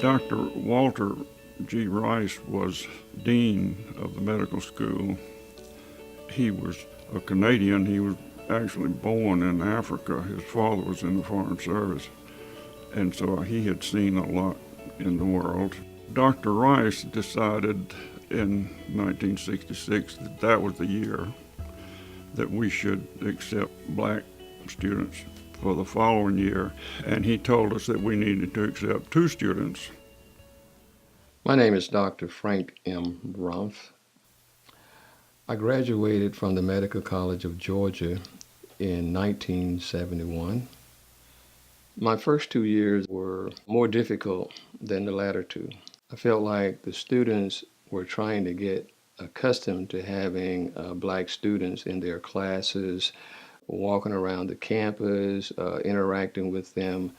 Dr. Walter G. Rice was dean of the medical school. He was a Canadian. He was actually born in Africa. His father was in the Foreign Service, and so he had seen a lot in the world. Dr. Rice decided in 1966 that that was the year that we should accept black students for the following year, and he told us that we needed to accept 2 students. My name is Dr. Frank M. Rumph. I graduated from the Medical College of Georgia in 1971. My first 2 years were more difficult than the latter 2. I felt like the students were trying to get accustomed to having black students in their classes, walking around the campus, interacting with them.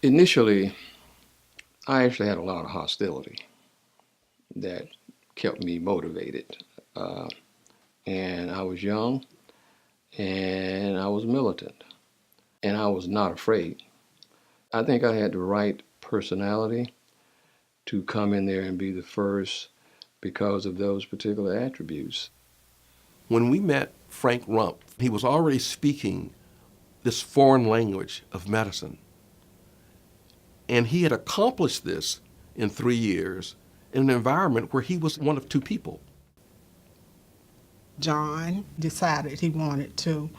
Initially, I actually had a lot of hostility that kept me motivated. And I was young, and I was militant, and I was not afraid. I think I had the right personality to come in there and be the first because of those particular attributes. When we met Frank Rumph, he was already speaking this foreign language of medicine. And he had accomplished this in 3 years in an environment where he was one of 2 people. John decided he wanted to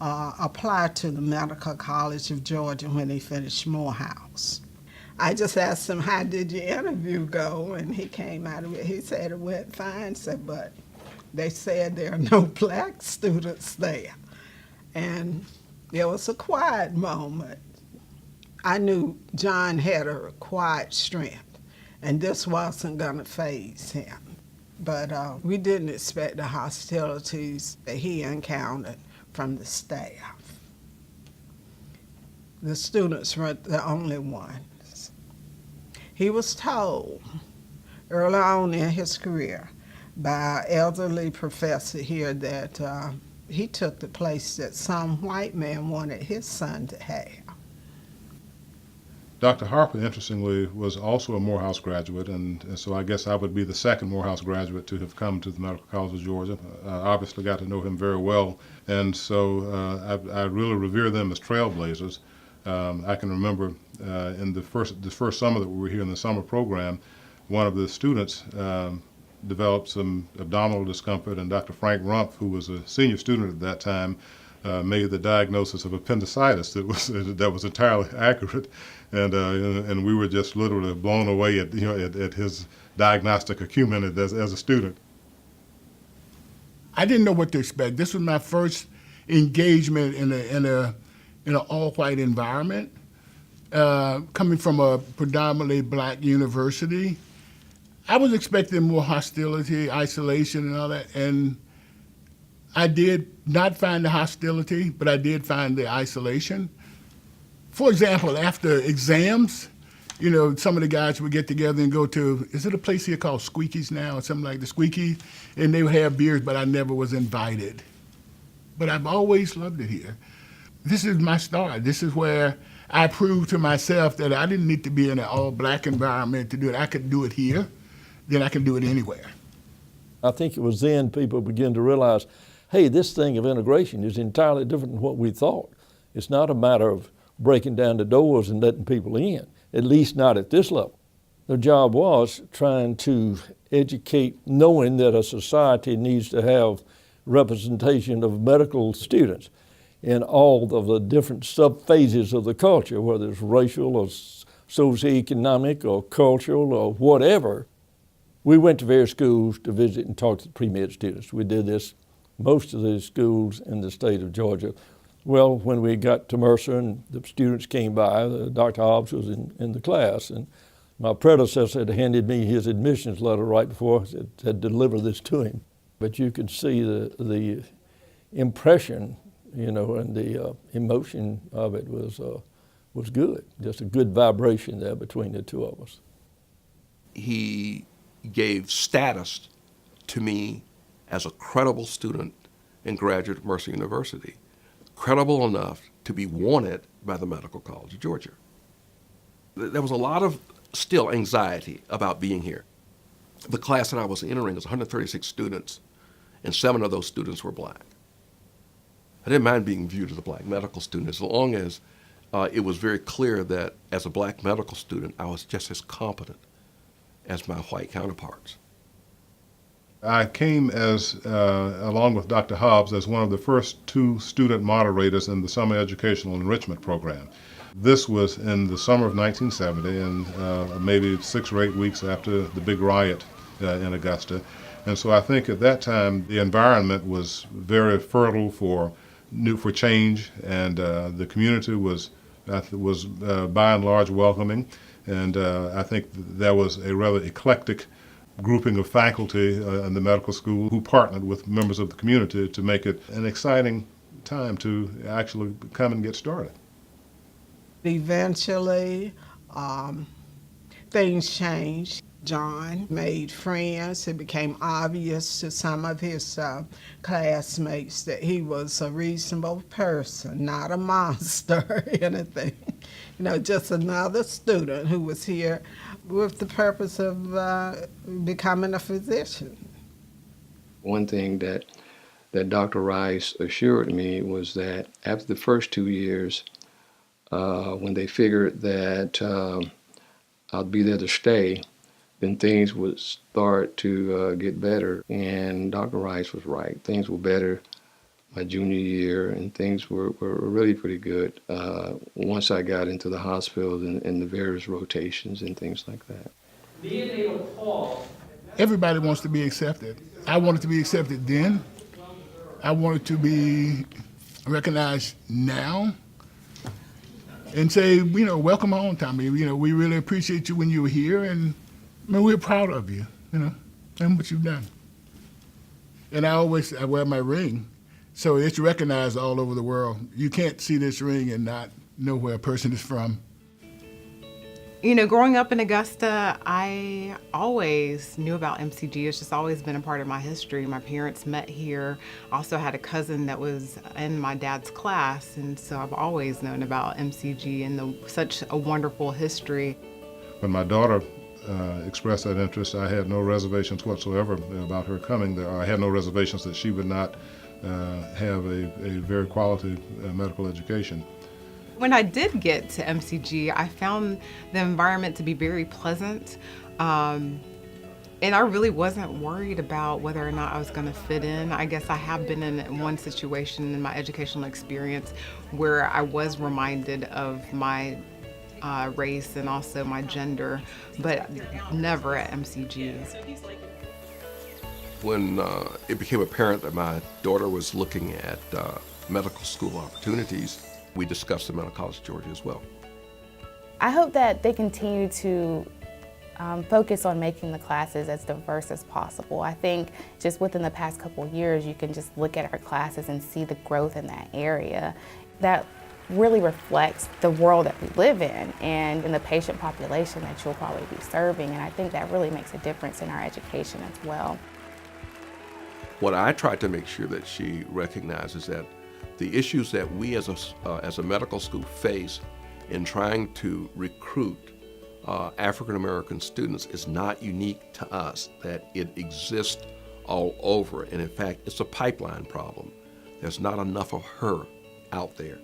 apply to the Medical College of Georgia when he finished Morehouse. I just asked him, how did your interview go? And he came out of it, he said it went fine. I said, but they said there are no black students there. And there was a quiet moment. I knew John had a quiet strength, and this wasn't gonna faze him. But we didn't expect the hostilities that he encountered from the staff. The students weren't the only ones. He was told early on in his career by an elderly professor here that he took the place that some white man wanted his son to have. Dr. Harper, interestingly, was also a Morehouse graduate, and so I guess I would be the second Morehouse graduate to have come to the Medical College of Georgia. Obviously got to know him very well, and so I really revere them as trailblazers. I can remember in the first summer that we were here in the summer program, one of the students developed some abdominal discomfort, and Dr. Frank Rumph, who was a senior student at that time, made the diagnosis of appendicitis that was entirely accurate, and we were just literally blown away at his diagnostic acumen as a student. I didn't know what to expect. This was my first engagement in an all-white environment, coming from a predominantly black university. I was expecting more hostility, isolation, and all that, and I did not find the hostility, but I did find the isolation. For example, after exams, some of the guys would get together and go to, is it a place here called Squeaky's now, or something like the Squeaky? And they would have beers, but I never was invited. But I've always loved it here. This is my start. This is where I proved to myself that I didn't need to be in an all-black environment to do it. I could do it here, then I can do it anywhere. I think it was then people began to realize, hey, this thing of integration is entirely different than what we thought. It's not a matter of breaking down the doors and letting people in, at least not at this level. Their job was trying to educate, knowing that a society needs to have representation of medical students in all of the different sub-phases of the culture, whether it's racial or socioeconomic or cultural or whatever. We went to various schools to visit and talk to the pre-med students. We did this most of the schools in the state of Georgia. Well, when we got to Mercer and the students came by, Dr. Hobbs was in the class, and my predecessor had handed me his admissions letter right before I had delivered this to him. But you could see the impression, and the emotion of it was good. Just a good vibration there between the two of us. He gave status to me as a credible student and graduate of Mercer University, credible enough to be wanted by the Medical College of Georgia. There was a lot of still anxiety about being here. The class that I was entering was 136 students, and 7 of those students were black. I didn't mind being viewed as a black medical student as long as it was very clear that as a black medical student, I was just as competent as my white counterparts. I came along with Dr. Hobbs, as one of the first 2 student moderators in the Summer Educational Enrichment Program. This was in the summer of 1970, and maybe 6 or 8 weeks after the big riot in Augusta. And so I think at that time the environment was very fertile for change, and the community was by and large welcoming. And I think there was a rather eclectic grouping of faculty in the medical school who partnered with members of the community to make it an exciting time to actually come and get started. Eventually, things changed. John made friends. It became obvious to some of his classmates that he was a reasonable person, not a monster or anything. You know, just another student who was here with the purpose of becoming a physician. One thing that Dr. Rice assured me was that after the first 2 years, when they figured that I'd be there to stay, then things would start to get better. And Dr. Rice was right. Things were better my junior year, and things were really pretty good once I got into the hospital and the various rotations and things like that. Everybody wants to be accepted. I wanted to be accepted then. I wanted to be recognized now and say, you know, welcome home, Tommy. You know, we really appreciate you when you were here, and I mean, we're proud of you, you know, and what you've done. And I wear my ring, so it's recognized all over the world. You can't see this ring and not know where a person is from. You know, growing up in Augusta, I always knew about MCG. It's just always been a part of my history. My parents met here. I also had a cousin that was in my dad's class, and so I've always known about MCG and such a wonderful history. When my daughter expressed that interest, I had no reservations whatsoever about her coming there. I had no reservations that she would not have a very quality medical education. When I did get to MCG, I found the environment to be very pleasant. And I really wasn't worried about whether or not I was going to fit in. I guess I have been in one situation in my educational experience where I was reminded of my race and also my gender, but never at MCG. When it became apparent that my daughter was looking at medical school opportunities, we discussed the Medical College of Georgia as well. I hope that they continue to focus on making the classes as diverse as possible. I think just within the past couple of years, you can just look at our classes and see the growth in that area. That really reflects the world that we live in and in the patient population that you'll probably be serving. And I think that really makes a difference in our education as well. What I tried to make sure that she recognizes that the issues that we as a medical school face in trying to recruit African American students is not unique to us, that it exists all over, and in fact it's a pipeline problem. There's not enough of her out there.